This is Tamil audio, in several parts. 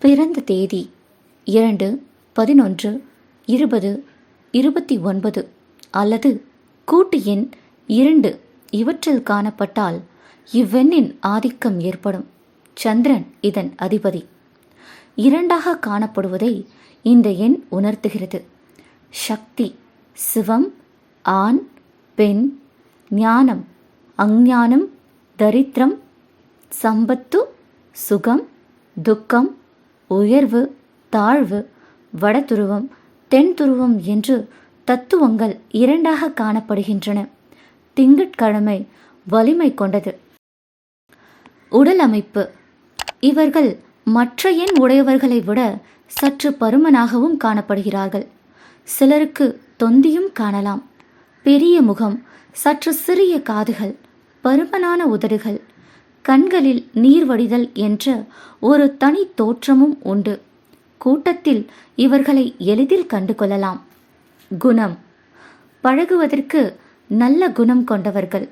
பிறந்த தேதி 2, 11, 20, 29 அல்லது கூட்டு எண் 2 இவற்றில் காணப்பட்டால் இவ்வெண்ணின் ஆதிக்கம் ஏற்படும். சந்திரன் இதன் அதிபதி. 2ஆக காணப்படுவதை இந்த எண் உணர்த்துகிறது. சக்தி, சிவம், ஆண், பெண், ஞானம், அஞ்ஞானம், தரித்திரம், சம்பத்து, சுகம், துக்கம், உயர்வு, தாழ்வு, வடதுருவம், தென் துருவம் என்று தத்துவங்கள் 2ஆக காணப்படுகின்றன. திங்கட்கிழமை வலிமை கொண்டது. உடல் அமைப்பு. இவர்கள் மற்ற எண் உடையவர்களை விட சற்று பருமனாகவும் காணப்படுகிறார்கள். சிலருக்கு தொந்தியும் காணலாம். பெரிய முகம், சற்று சிறிய காதுகள், பருமனான உதடுகள், கண்களில் நீர் வடிதல் என்ற ஒரு தனி தோற்றமும் உண்டு. கூட்டத்தில் இவர்களை எளிதில் கண்டு கொள்ளலாம். குணம். பழகுவதற்கு நல்ல குணம் கொண்டவர்கள்.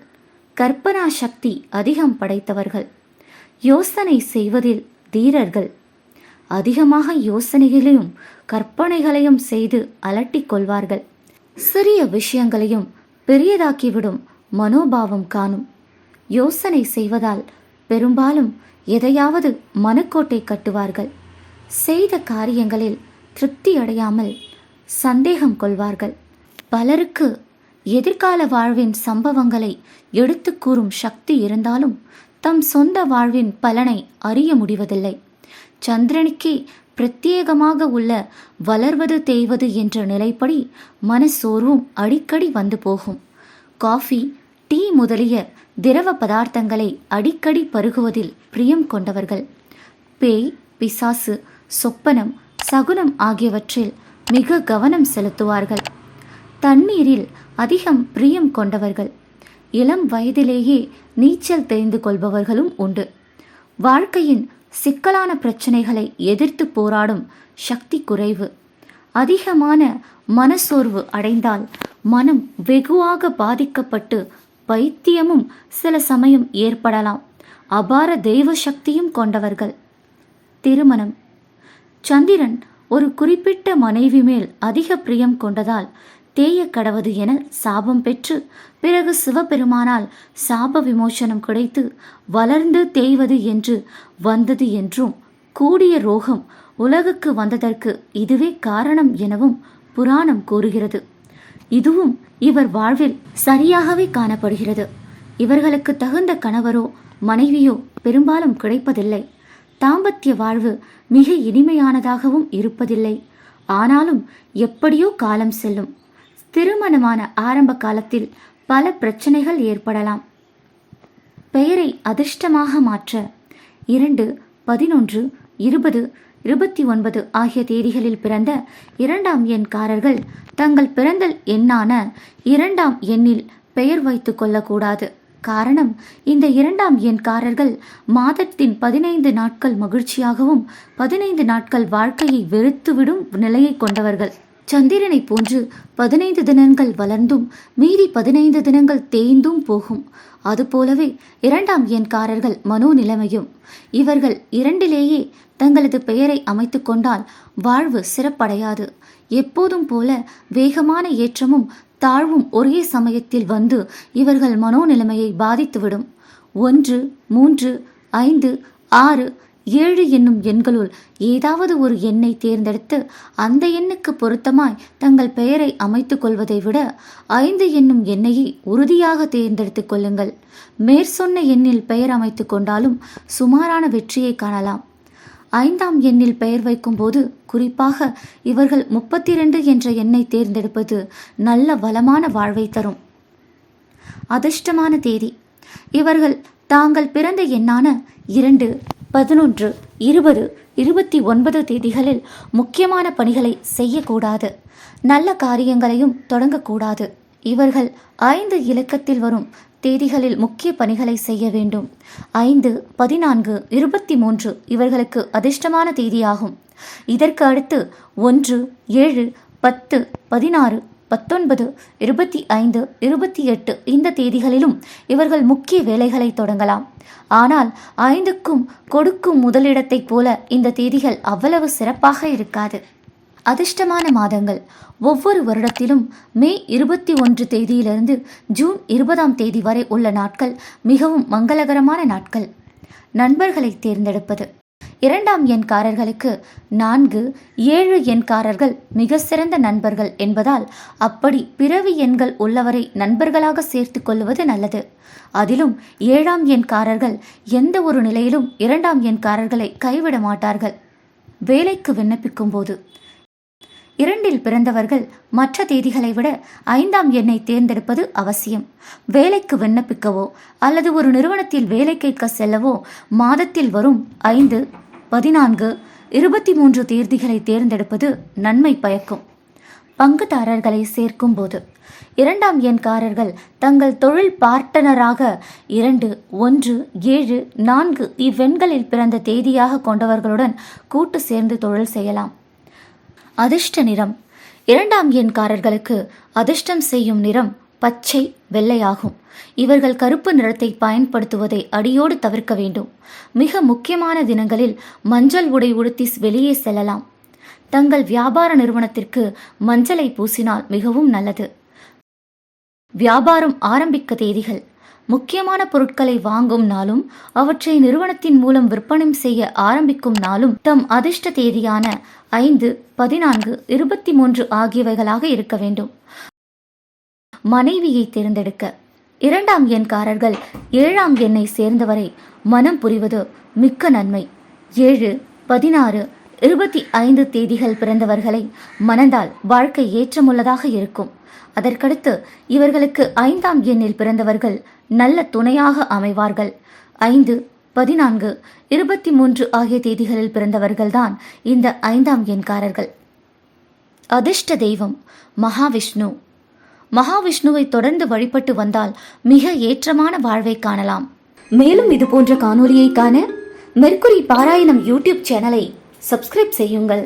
கற்பனா சக்தி அதிகம் படைத்தவர்கள். யோசனை செய்வதில் தீரர்கள். அதிகமாக யோசனைகளையும் கற்பனைகளையும் செய்து அலட்டிக் கொள்வார்கள். சிறிய விஷயங்களையும் பெரியதாக்கிவிடும் மனோபாவம் காணும். யோசனை செய்வதால் பெரும்பாலும் எதையாவது மனக்கோட்டை கட்டுவார்கள். செய்த காரியங்களில் திருப்தி அடையாமல் சந்தேகம் கொள்வார்கள். பலருக்கு எதிர்கால வாழ்வின் சம்பவங்களை எடுத்து கூறும் சக்தி இருந்தாலும் தம் சொந்த வாழ்வின் பலனை அறிய முடிவதில்லை. சந்திரனுக்கே பிரத்யேகமாக உள்ள வளர்வது தேய்வது என்ற நிலைப்படி மனசோர்வும் அடிக்கடி வந்து போகும். காஃபி, டீ முதலிய திரவ பதார்த்தங்களை அடிக்கடி பருகுவதில் பிரியம் கொண்டவர்கள். பேய், பிசாசு, சொப்பனம், சகுனம் ஆகியவற்றில் மிக கவனம் செலுத்துவார்கள். தண்ணீரில் அதிகம் பிரியம் கொண்டவர்கள். இளம் வயதிலேயே நீச்சல் தெரிந்து கொள்பவர்களும் உண்டு. வாழ்க்கையின் சிக்கலான பிரச்சனைகளை எதிர்த்து போராடும் சக்தி குறைவு. அதிகமான மனசோர்வு அடைந்தால் மனம் வெகுவாக பாதிக்கப்பட்டு பைத்தியமும் சில சமயம் ஏற்படலாம். அபார தெய்வ சக்தியும் கொண்டவர்கள். திருமணம். சந்திரன் ஒரு குறிப்பிட்ட மனைவி மேல் அதிக பிரியம் கொண்டதால் தேய கடவது என சாபம் பெற்று பிறகு சிவபெருமானால் சாப விமோசனம் கிடைத்து வளர்ந்து தேய்வது என்று வந்தது என்றும், கூடிய ரோகம் உலகுக்கு வந்ததற்கு இதுவே காரணம் எனவும் புராணம் கூறுகிறது. இதுவும் இவர் வாழ்வில் சரியாகவே காணப்படுகிறது. இவர்களுக்கு தகுந்த கணவரோ மனைவியோ பெரும்பாலும் கிடைப்பதில்லை. தாம்பத்திய வாழ்வு மிக இனிமையானதாகவும் இருப்பதில்லை. ஆனாலும் எப்படியோ காலம் செல்லும். திருமணமான ஆரம்ப காலத்தில் பல பிரச்சனைகள் ஏற்படலாம். பெயரை அதிர்ஷ்டமாக மாற்ற 2, 11, 20, 29 ஆகிய தேதிகளில் பிறந்த 2ஆம் எண்காரர்கள் தங்கள் பிறந்த எண்ணான 2ஆம் எண்ணில் பெயர் வைத்து கொள்ளக்கூடாது. காரணம், இந்த 2ஆம் எண்காரர்கள் மாதத்தின் 15 நாட்கள் மகிழ்ச்சியாகவும் 15 நாட்கள் வாழ்க்கையை வெறுத்துவிடும் நிலையை கொண்டவர்கள். சந்திரனை போன்று 15 தினங்கள் வளர்ந்தும் மீதி 15 தினங்கள் தேய்ந்தும் போகும். அதுபோலவே 2ஆம் எண்காரர்கள் மனோநிலைமையும். இவர்கள் 2லேயே தங்களது பெயரை அமைத்து கொண்டால் வாழ்வு சிறப்படையாது. எப்போதும் போல வேகமான ஏற்றமும் தாழ்வும் ஒரே சமயத்தில் வந்து இவர்கள் மனோநிலைமையை பாதித்துவிடும். 1, 3, 5, 6, 7 என்னும் எண்களுள் ஏதாவது ஒரு எண்ணை தேர்ந்தெடுத்து அந்த எண்ணுக்கு பொருத்தமாய் தங்கள் பெயரை அமைத்து கொள்வதை விட 5 என்னும் எண்ணையை உறுதியாக தேர்ந்தெடுத்து கொள்ளுங்கள். மேற்சொன்ன எண்ணில் பெயர் அமைத்து கொண்டாலும் சுமாரான வெற்றியை காணலாம். 5ஆம் எண்ணில் பெயர் வைக்கும்போது குறிப்பாக இவர்கள் 32 என்ற எண்ணை தேர்ந்தெடுப்பது நல்ல வளமான வாழ்வை தரும். அதிர்ஷ்டமான தேதி. இவர்கள் தாங்கள் பிறந்த எண்ணான 2, 11, 20, 29 தேதிகளில் முக்கியமான பணிகளை செய்யக்கூடாது. நல்ல காரியங்களையும் தொடங்கக்கூடாது. இவர்கள் 5 இலக்கத்தில் வரும் தேதிகளில் முக்கிய பணிகளை செய்ய வேண்டும். 5, 14, 23 இவர்களுக்கு அதிர்ஷ்டமான தேதியாகும். இதற்கு அடுத்து 1, 7, 10, 16, 19, 25, 28 இந்த தேதிகளிலும் இவர்கள் முக்கிய வேலைகளை தொடங்கலாம். ஆனால் 5க்கும் கொடுக்கும் முதலிடத்தைப் போல இந்த தேதிகள் அவ்வளவு சிறப்பாக இருக்காது. அதிர்ஷ்டமான மாதங்கள் ஒவ்வொரு வருடத்திலும் மே 21 தேதியிலிருந்து ஜூன் 20ஆம் தேதி வரை உள்ள நாட்கள் மிகவும் மங்களகரமான நாட்கள். நண்பர்களை தேர்ந்தெடுப்பது 2ஆம் எண்காரர்களுக்கு 4, 7 எண்காரர்கள் மிக சிறந்த நண்பர்கள் என்பதால் அப்படி பிறவி எண்கள் உள்ளவரை நண்பர்களாக சேர்த்து கொள்வது நல்லது. அதிலும் 7ஆம் எண்காரர்கள் எந்த ஒரு நிலையிலும் 2ஆம் எண்காரர்களை கைவிட மாட்டார்கள். வேலைக்கு விண்ணப்பிக்கும் போது 2இல் பிறந்தவர்கள் மற்ற தேதிகளை விட 5ஆம் எண்ணை தேர்ந்தெடுப்பது அவசியம். வேலைக்கு விண்ணப்பிக்கவோ அல்லது ஒரு நிறுவனத்தில் வேலை கேட்க செல்லவோ மாதத்தில் வரும் 5, 14, 23 தேதிகளை தேர்ந்தெடுப்பது நன்மை பயக்கும். பங்குதாரர்களை சேர்க்கும் போது 2ஆம் எண்காரர்கள் தங்கள் தொழில் பார்ட்னராக 2, 1, 7, 4 இவ்வெண்களில் பிறந்த தேதியாக கொண்டவர்களுடன் கூட்டு சேர்ந்து தொழில் செய்யலாம். அதிர்ஷ்ட நிறம் 2ஆம் எண்காரர்களுக்கு அதிர்ஷ்டம் செய்யும் நிறம் பச்சை, வெள்ளையாகும். இவர்கள் கருப்பு நிறத்தை பயன்படுத்துவதை அடியோடு தவிர்க்க வேண்டும். மிக முக்கியமான தினங்களில் மஞ்சள் உடை உடுத்தி வெளியே செல்லலாம். தங்கள் வியாபார நிறுவனத்திற்கு மஞ்சளை பூசினால் மிகவும் நல்லது. வியாபாரம் ஆரம்பிக்க தேதிகள் முக்கியமான பொருட்களை வாங்கும் நாளும் அவற்றை நிறுவனத்தின் மூலம் விற்பனை செய்ய ஆரம்பிக்கும் நாளும் தம் அதிர்ஷ்ட தேதியான 5, 14, 23 ஆகியவைகளாக இருக்க வேண்டும். மனைவியை தேர்ந்தெடுக்க 2ஆம் எண்காரர்கள் 7ஆம் எண்ணை சேர்ந்தவரை மனம் புரிவது மிக்க நன்மை. 7, 16, 25 தேதிகள் பிறந்தவர்களை மணந்தால் வாழ்க்கை ஏற்றமுள்ளதாக இருக்கும். அதற்கடுத்து இவர்களுக்கு 5ஆம் எண்ணில் பிறந்தவர்கள் நல்ல துணையாக அமைவார்கள். 5, 14, 23 ஆகிய தேதிகளில் பிறந்தவர்கள்தான் இந்த 5ஆம் எண்காரர்கள். அதிர்ஷ்ட தெய்வம் மகாவிஷ்ணு. மகாவிஷ்ணுவை தொடர்ந்து வழிபட்டு வந்தால் மிக ஏற்றமான வாழ்வை காணலாம். மேலும் இது போன்ற காணொளியை காண மெர்க்குரி பாராயணம் யூடியூப் சேனலை சப்ஸ்கிரைப் செய்யுங்கள்.